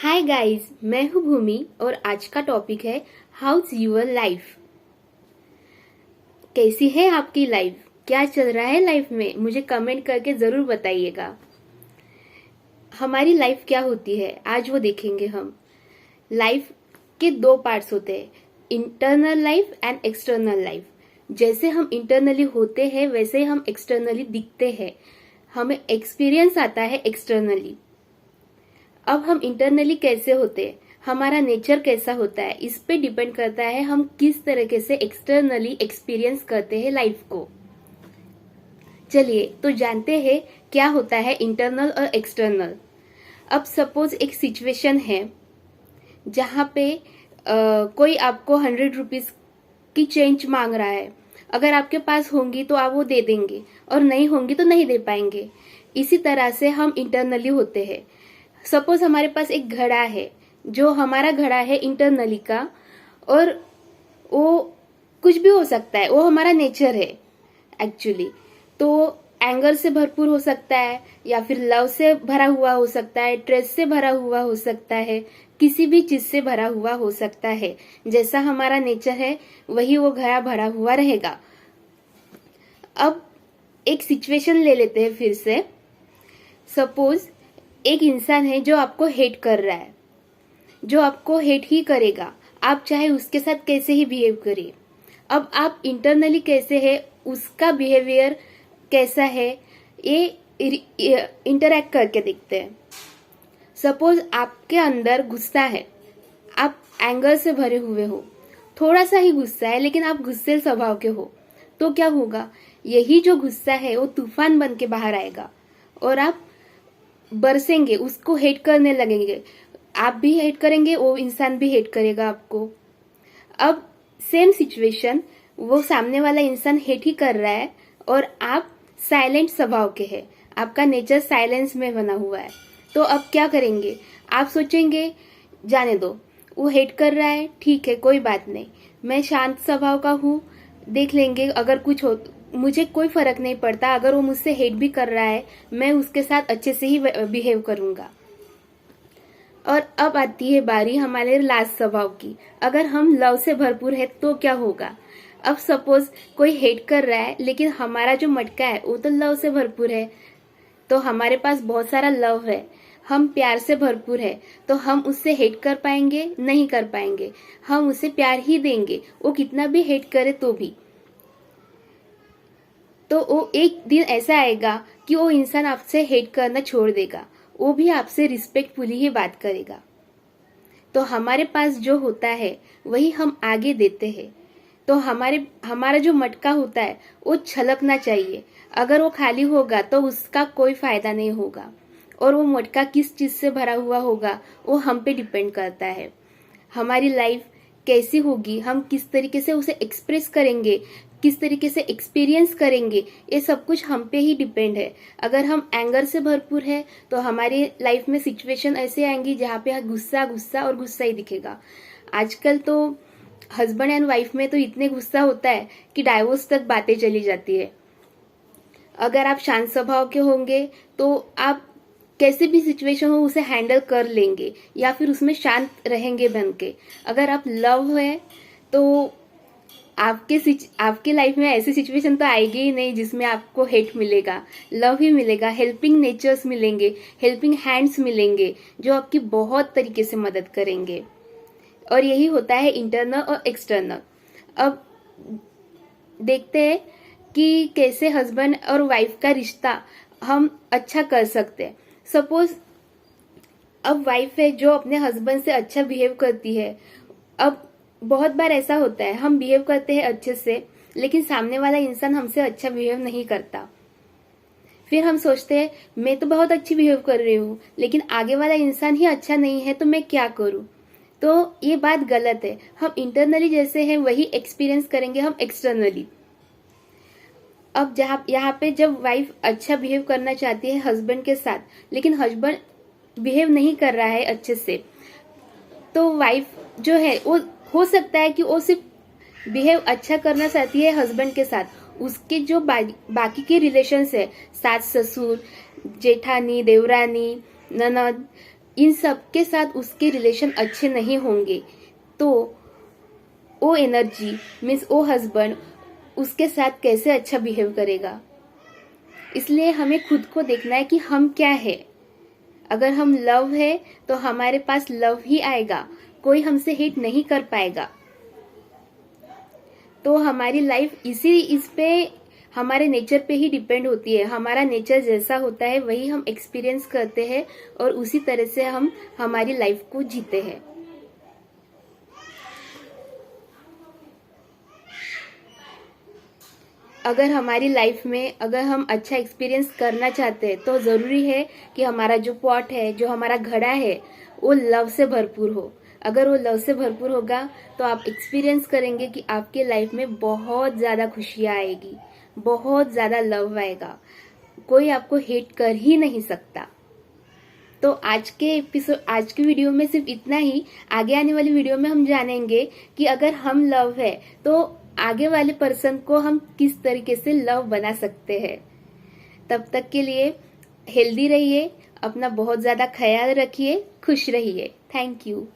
Hi guys, मैं हूँ भूमि और आज का टॉपिक है हाउस यूर लाइफ। कैसी है आपकी लाइफ? क्या चल रहा है लाइफ में? मुझे कमेंट करके जरूर बताइएगा। हमारी लाइफ क्या होती है आज वो देखेंगे हम। लाइफ के दो पार्ट्स होते हैं, internal life and external life. जैसे हम इंटरनली होते हैं वैसे हम एक्सटर्नली दिखते हैं, हमें एक्सपीरियंस आता है एक्सटर्नली। अब हम इंटरनली कैसे होते हैं, हमारा नेचर कैसा होता है, इस पे डिपेंड करता है हम किस तरीके से एक्सटर्नली एक्सपीरियंस करते हैं लाइफ को। चलिए तो जानते हैं क्या होता है इंटरनल और एक्सटर्नल। अब सपोज एक सिचुएशन है जहाँ पे कोई आपको 100 रुपीज की चेंज मांग रहा है। अगर आपके पास होंगी तो आप वो दे देंगे और नहीं होंगी तो नहीं दे पाएंगे। इसी तरह से हम इंटरनली होते हैं। सपोज हमारे पास एक घड़ा है, जो हमारा घड़ा है इंटरनली का, और वो कुछ भी हो सकता है, वो हमारा नेचर है एक्चुअली। तो एंगर से भरपूर हो सकता है, या फिर लव से भरा हुआ हो सकता है, ट्रेस से भरा हुआ हो सकता है, किसी भी चीज से भरा हुआ हो सकता है। जैसा हमारा नेचर है वही वो घड़ा भरा हुआ रहेगा। अब एक सिचुएशन ले लेते हैं फिर से। सपोज एक इंसान है जो आपको हेट कर रहा है, जो आपको हेट ही करेगा, आप चाहे उसके साथ कैसे ही बिहेव करिए। अब आप इंटरनली कैसे है, उसका बिहेवियर कैसा है, ये इंटरैक्ट करके देखते हैं। सपोज आपके अंदर गुस्सा है, आप एंगर से भरे हुए हो, थोड़ा सा ही गुस्सा है लेकिन आप गुस्से स्वभाव के हो, तो क्या होगा, यही जो गुस्सा है वो तूफान बन के बाहर आएगा और आप बरसेंगे, उसको हेट करने लगेंगे। आप भी हेट करेंगे, वो इंसान भी हेट करेगा आपको। अब सेम सिचुएशन, वो सामने वाला इंसान हेट ही कर रहा है और आप साइलेंट स्वभाव के हैं, आपका नेचर साइलेंस में बना हुआ है। तो अब क्या करेंगे, आप सोचेंगे जाने दो, वो हेट कर रहा है, ठीक है कोई बात नहीं, मैं शांत स्वभाव का हूँ, देख लेंगे, अगर कुछ हो मुझे कोई फर्क नहीं पड़ता, अगर वो मुझसे हेट भी कर रहा है मैं उसके साथ अच्छे से ही बिहेव करूंगा। और अब आती है बारी हमारे लास्ट स्वभाव की। अगर हम लव से भरपूर है तो क्या होगा। अब सपोज कोई हेट कर रहा है लेकिन हमारा जो मटका है वो तो लव से भरपूर है, तो हमारे पास बहुत सारा लव है, हम प्यार से भरपूर है, तो हम उससे हेट कर पाएंगे? नहीं कर पाएंगे, हम उसे प्यार ही देंगे, वो कितना भी हेट करे तो भी। तो वो एक दिन ऐसा आएगा कि वो इंसान आपसे हेट करना छोड़ देगा, वो भी आपसे रिस्पेक्टफुली ही बात करेगा। तो हमारे पास जो होता है वही हम आगे देते हैं। तो हमारा जो मटका होता है वो छलकना चाहिए, अगर वो खाली होगा तो उसका कोई फायदा नहीं होगा। और वो मटका किस चीज से भरा हुआ होगा वो हम पे डिपेंड करता है। हमारी लाइफ कैसी होगी, हम किस तरीके से उसे एक्सप्रेस करेंगे, किस तरीके से एक्सपीरियंस करेंगे, ये सब कुछ हम पे ही डिपेंड है। अगर हम एंगर से भरपूर है तो हमारी लाइफ में सिचुएशन ऐसे आएंगी जहाँ पे गुस्सा गुस्सा और गुस्सा ही दिखेगा। आजकल तो हस्बैंड एंड वाइफ में तो इतने गुस्सा होता है कि डाइवोर्स तक बातें चली जाती है। अगर आप शांत स्वभाव के होंगे तो आप कैसे भी सिचुएशन हो उसे हैंडल कर लेंगे या फिर उसमें शांत रहेंगे बन के। अगर आप लव है तो आपके लाइफ में ऐसी सिचुएशन तो आएगी ही नहीं जिसमें आपको हेट मिलेगा, लव ही मिलेगा, हेल्पिंग नेचर्स मिलेंगे, हेल्पिंग हैंड्स मिलेंगे जो आपकी बहुत तरीके से मदद करेंगे। और यही होता है इंटरनल और एक्सटर्नल। अब देखते हैं कि कैसे हस्बैंड और वाइफ का रिश्ता हम अच्छा कर सकते हैं। सपोज अब वाइफ है जो अपने हस्बैंड से अच्छा बिहेव करती है। अब बहुत बार ऐसा होता है हम बिहेव करते हैं अच्छे से लेकिन सामने वाला इंसान हमसे अच्छा बिहेव नहीं करता। फिर हम सोचते हैं मैं तो बहुत अच्छी बिहेव कर रही हूँ लेकिन आगे वाला इंसान ही अच्छा नहीं है तो मैं क्या करूँ। तो ये बात गलत है। हम इंटरनली जैसे हैं वही एक्सपीरियंस करेंगे हम एक्सटर्नली। अब यहाँ पे जब वाइफ अच्छा बिहेव करना चाहती है हस्बैंड के साथ लेकिन हस्बैंड बिहेव नहीं कर रहा है अच्छे से, तो वाइफ जो है वो हो सकता है कि वो सिर्फ बिहेव अच्छा करना चाहती है हस्बैंड के साथ, उसके जो बाकी के रिलेशंस है, सास ससुर, जेठानी, देवरानी, ननद, इन सब के साथ उसके रिलेशन अच्छे नहीं होंगे तो वो एनर्जी मीन्स वो हस्बैंड उसके साथ कैसे अच्छा बिहेव करेगा। इसलिए हमें खुद को देखना है कि हम क्या है। अगर हम लव है तो हमारे पास लव ही आएगा, कोई हमसे हेट नहीं कर पाएगा। तो हमारी लाइफ इस पे हमारे नेचर पे ही डिपेंड होती है। हमारा नेचर जैसा होता है वही हम एक्सपीरियंस करते हैं और उसी तरह से हम हमारी लाइफ को जीते हैं। अगर हमारी लाइफ में अगर हम अच्छा एक्सपीरियंस करना चाहते हैं तो जरूरी है कि हमारा जो पॉट है, जो हमारा घड़ा है, वो लव से भरपूर हो। अगर वो लव से भरपूर होगा तो आप एक्सपीरियंस करेंगे कि आपके लाइफ में बहुत ज्यादा खुशियां आएगी, बहुत ज्यादा लव आएगा, कोई आपको हेट कर ही नहीं सकता। तो आज की वीडियो में सिर्फ इतना ही। आगे आने वाली वीडियो में हम जानेंगे कि अगर हम लव है तो आगे वाले पर्सन को हम किस तरीके से लव बना सकते हैं। तब तक के लिए हेल्दी रहिए, अपना बहुत ज्यादा ख्याल रखिए, खुश रहिए। Thank you.